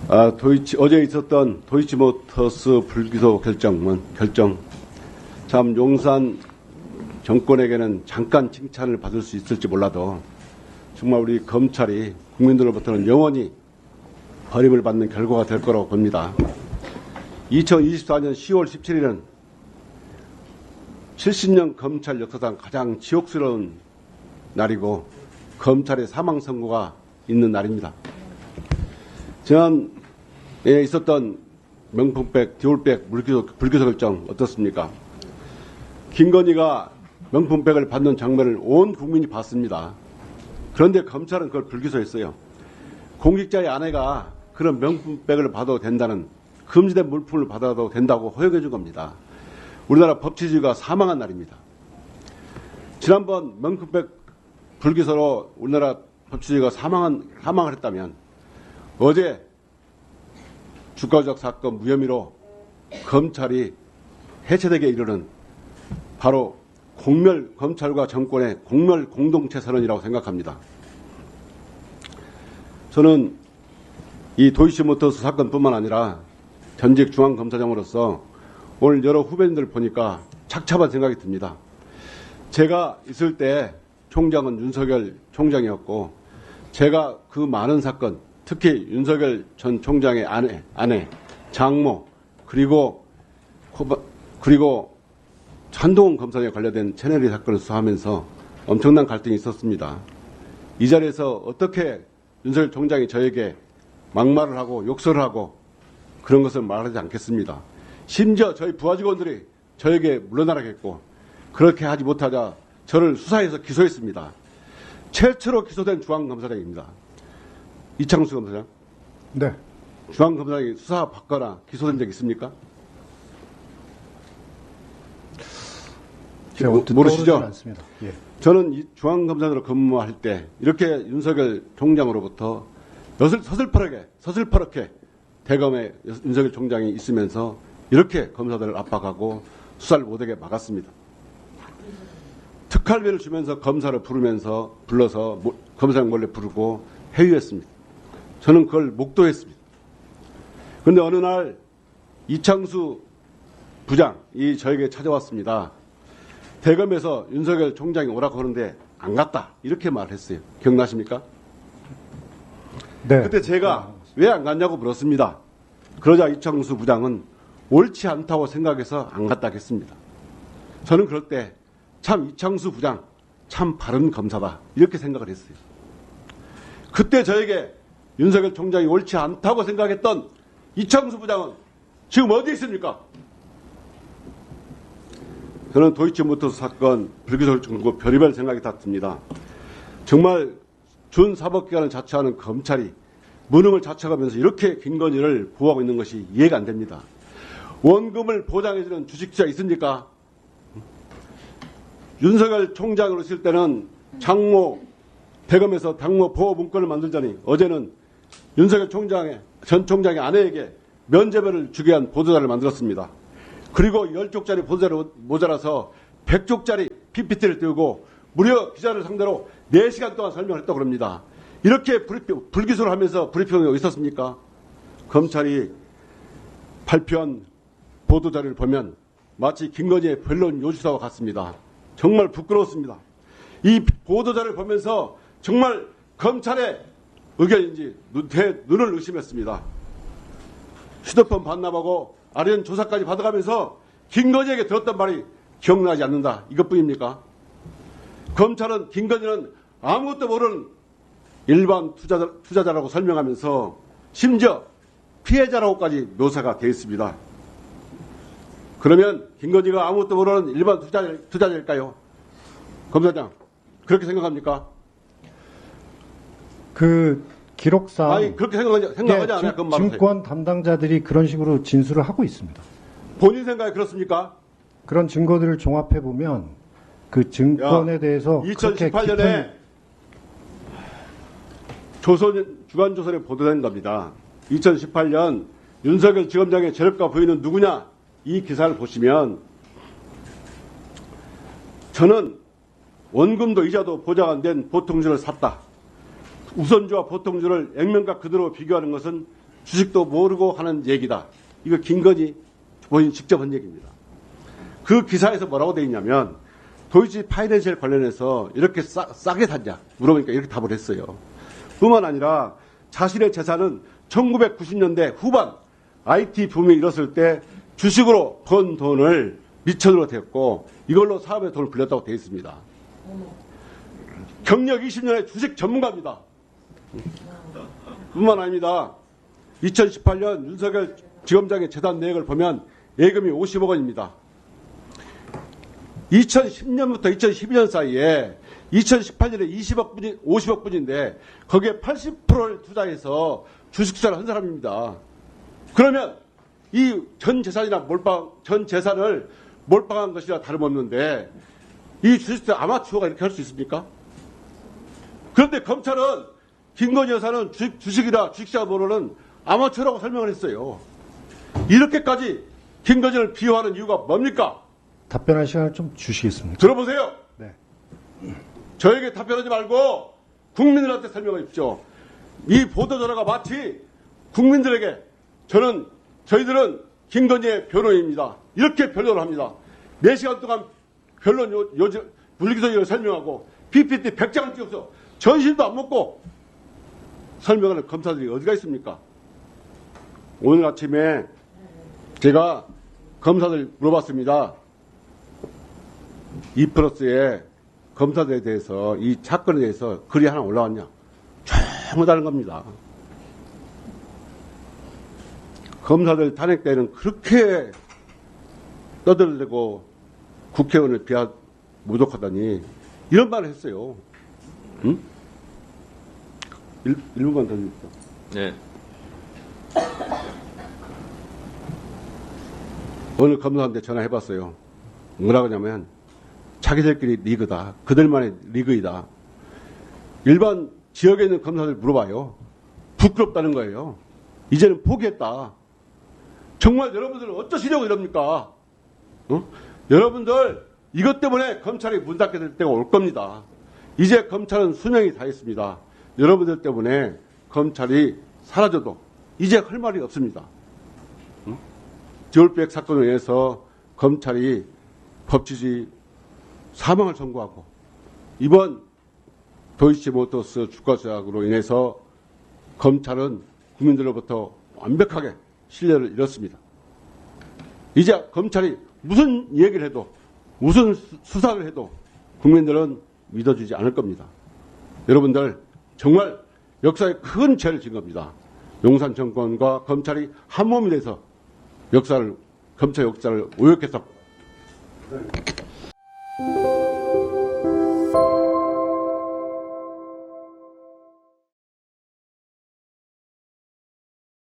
어제 있었던 도이치모터스 불기소 결정, 참 용산 정권에게는 잠깐 칭찬을 받을 수 있을지 몰라도 정말 우리 검찰이 국민들로부터는 영원히 버림을 받는 결과가 될 거라고 봅니다. 2024년 10월 17일은 70년 검찰 역사상 가장 지옥스러운 날이고 검찰의 사망 선고가 있는 날입니다. 지난해 있었던 명품백, 디올백 불기소 결정 어떻습니까? 김건희가 명품백을 받는 장면을 온 국민이 봤습니다. 그런데 검찰은 그걸 불기소했어요. 공직자의 아내가 그런 명품백을 받아도 된다는, 금지된 물품을 받아도 된다고 허용해 준 겁니다. 우리나라 법치주의가 사망한 날입니다. 지난번 명품백 불기소로 우리나라 법치주의가 사망을 했다면 어제 주가조작 사건 무혐의로 검찰이 해체되게 이르는 바로 검찰과 정권의 공멸 공동체 선언이라고 생각합니다. 저는 이 도이치모터스 사건뿐만 아니라 전직 중앙검사장으로서 오늘 여러 후배님들 보니까 착잡한 생각이 듭니다. 제가 있을 때 총장은 윤석열 총장이었고 제가 그 많은 사건, 특히 윤석열 전 총장의 아내, 장모, 그리고 한동훈 검사에 관련된 채널A 사건을 수사하면서 엄청난 갈등이 있었습니다. 이 자리에서 어떻게 윤석열 총장이 저에게 막말을 하고 욕설을 하고 그런 것을 말하지 않겠습니다. 심지어 저희 부하 직원들이 저에게 물러나라겠고 그렇게 하지 못하자 저를 수사해서 기소했습니다. 최초로 기소된 중앙검사장입니다. 이창수 검사장. 네. 중앙검사장이 수사받거나 기소된 적 있습니까? 모르시죠? 않습니다. 예. 저는 중앙검사장으로 근무할 때 이렇게 윤석열 총장으로부터 서슬퍼렇게 대검에 윤석열 총장이 있으면서 이렇게 검사들을 압박하고 수사를 못하게 막았습니다. 특활비를 주면서 검사를 불러서 검사장 몰래 부르고 회유했습니다. 저는 그걸 목도했습니다. 그런데 어느 날 이창수 부장이 저에게 찾아왔습니다. 대검에서 윤석열 총장이 오라고 하는데 안 갔다. 이렇게 말했어요. 기억나십니까? 네. 그때 제가 왜 안 갔냐고 물었습니다. 그러자 이창수 부장은 옳지 않다고 생각해서 안 갔다 했습니다. 저는 그럴 때 참 이창수 부장 참 바른 검사다. 이렇게 생각을 했어요. 그때 저에게 윤석열 총장이 옳지 않다고 생각했던 이창수 부장은 지금 어디 있습니까? 저는 도이치모터스 사건 불기소를 끊고 별의별 생각이 다 듭니다. 정말 준사법기관을 자처하는 검찰이 무능을 자처하면서 이렇게 김건희를 보호하고 있는 것이 이해가 안 됩니다. 원금을 보장해주는 주식주가 있습니까? 윤석열 총장으로 있을 때는 대검에서 당무 보호 문건을 만들자니 어제는 윤석열 전 총장의 아내에게 면죄부를 주게 한 보도자를 만들었습니다. 그리고 10쪽짜리 보도자료 모자라서 100쪽짜리 PPT를 띄우고 무려 기자를 상대로 4시간 동안 설명을 했다고 합니다. 이렇게 불기소를 하면서 브리핑이 어디 있었습니까? 검찰이 발표한 보도자료를 보면 마치 김건희의 변론 요지서와 같습니다. 정말 부끄러웠습니다. 이 보도자료를 보면서 정말 검찰의 의견인지 눈을 의심했습니다. 휴대폰 반납하고 아련 조사까지 받아가면서 김건희에게 들었던 말이 기억나지 않는다. 이것뿐입니까? 검찰은 김건희는 아무것도 모르는 일반 투자자라고 설명하면서 심지어 피해자라고까지 묘사가 되어 있습니다. 그러면 김건희가 아무것도 모르는 일반 투자자일까요? 검사장, 그렇게 생각합니까? 그 기록상 아니, 그렇게 생각하지 않아요? 증권 담당자들이 그런 식으로 진술을 하고 있습니다. 본인 생각이 그렇습니까? 그런 증거들을 종합해 보면 그 증권에 대해서 2018년에 주간조선에 보도된 겁니다. 2018년 윤석열 지검장의 재력가 부인은 누구냐? 이 기사를 보시면 저는 원금도 이자도 보장 안 된 보통주를 샀다. 우선주와 보통주를 액면가 그대로 비교하는 것은 주식도 모르고 하는 얘기다. 이거 김건희 본인 직접 한 얘기입니다. 그 기사에서 뭐라고 되어 있냐면 도이치 파이낸셜 관련해서 이렇게 싸게 샀냐 물어보니까 이렇게 답을 했어요. 뿐만 아니라 자신의 재산은 1990년대 후반 IT 붐이 일었을 때 주식으로 번 돈을 미천으로 되었고 이걸로 사업에 돈을 불렸다고 되어 있습니다. 경력 20년의 주식 전문가입니다. 뿐만 아닙니다. 2018년 윤석열 지검장의 재산 내역을 보면 예금이 50억 원입니다. 2010년부터 2012년 사이에 2018년에 50억 분인데 거기에 80%를 투자해서 주식투자를 한 사람입니다. 그러면 이 전 재산이나 전 재산을 몰빵한 것이라 다름없는데 이 주식투자 아마추어가 이렇게 할 수 있습니까? 그런데 검찰은 김건희 여사는 주식이나 주식시장 번호는 아마추어라고 설명을 했어요. 이렇게까지 김건희를 비호하는 이유가 뭡니까? 답변할 시간을 좀 주시겠습니까? 들어보세요. 네. 저에게 답변하지 말고 국민들한테 설명해 주십시오. 이 보도자료가 마치 국민들에게 저희들은 김건희의 변호인입니다. 이렇게 변론을 합니다. 4시간 동안 변론 물리기소리를 설명하고 PPT 100장을 찍어서 전신도 안 먹고 설명하는 검사들이 어디가 있습니까? 오늘 아침에 제가 검사들 물어봤습니다. 2플러스에 검사들에 대해서 이 사건에 대해서 글이 하나 올라왔냐? 전부 다른 겁니다. 검사들 탄핵 때는 그렇게 떠들대고 국회의원을 모독하다니 이런 말을 했어요. 응? 1분만 더 주십시오. 네. 오늘 검사한테 전화해봤어요. 뭐라고 하냐면 자기들끼리 리그다. 그들만의 리그이다. 일반 지역에 있는 검사들 물어봐요. 부끄럽다는 거예요. 이제는 포기했다. 정말 여러분들은 어쩌시려고 이럽니까? 여러분들 이것 때문에 검찰이 문 닫게 될 때가 올 겁니다. 이제 검찰은 수명이 다했습니다. 여러분들 때문에 검찰이 사라져도 이제 할 말이 없습니다. 디올백 사건에 의해서 검찰이 법치주의 사망을 선고하고 이번 도이치모터스 주가 조작으로 인해서 검찰은 국민들로부터 완벽하게 신뢰를 잃었습니다. 이제 검찰이 무슨 얘기를 해도 무슨 수사를 해도 국민들은 믿어주지 않을 겁니다. 여러분들 정말 역사에 큰 죄를 진 겁니다. 용산 정권과 검찰이 한 몸이 돼서 검찰 역사를 오역해서